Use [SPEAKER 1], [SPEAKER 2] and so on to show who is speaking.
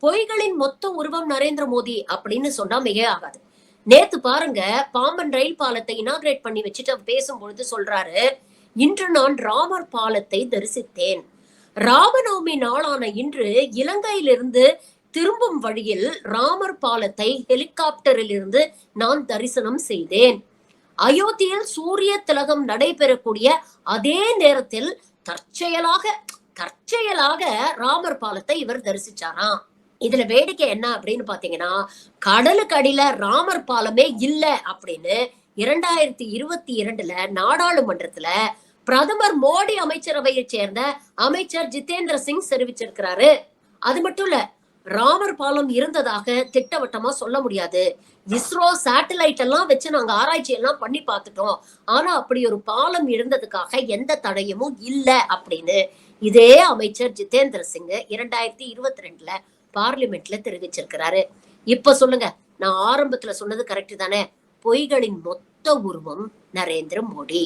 [SPEAKER 1] பொய்களின் மொத்த உருவம் நரேந்திர மோடி அப்படின்னு சொன்னா மிக ஆகாது. நேத்து பாருங்க, பாம்பன் ரயில் பாலத்தை இனாகிரேட் பண்ணி வச்சுட்டு அவர் பேசும்பொழுது சொல்றாரு, இன்று நான் ராமர் பாலத்தை தரிசித்தேன். ராமநவமி நாளான இன்று இலங்கையிலிருந்து திரும்பும் வழியில் ராமர் பாலத்தை ஹெலிகாப்டரில் இருந்து நான் தரிசனம் செய்தேன். அயோத்தியில் சூரிய திலகம் நடைபெறக்கூடிய அதே நேரத்தில் தற்செயலாக தற்செயலாக ராமர் பாலத்தை இவர் தரிசிச்சாராம். இதுல வேடிக்கை என்ன அப்படின்னு பாத்தீங்கன்னா, கடலுக்கு அடியில ராமர் பாலமே இல்ல அப்படின்னு 2022 நாடாளுமன்றத்துல பிரதமர் மோடி அமைச்சரவையை சேர்ந்த அமைச்சர் ஜிதேந்திர சிங் தெரிவிச்சிருக்கிறாரு. அது மட்டும் இல்ல, ராமர் பாலம் இருந்ததாக திட்டவட்டமா சொல்ல முடியாது. இஸ்ரோ சேட்டலைட் எல்லாம் வச்சு நாங்க ஆராய்ச்சி எல்லாம் பண்ணி பார்த்துட்டோம். ஆனா அப்படி ஒரு பாலம் இருந்ததுக்காக எந்த தடயமும் இல்ல அப்படின்னு இதே அமைச்சர் ஜிதேந்திர சிங் 2022 பார்லிமெண்ட்ல தெரிவிச்சிருக்கிறாரு. இப்ப சொல்லுங்க, நான் ஆரம்பத்துல சொன்னது கரெக்ட் தானே? பொய்களின் மொத்த உருவம் நரேந்திர மோடி.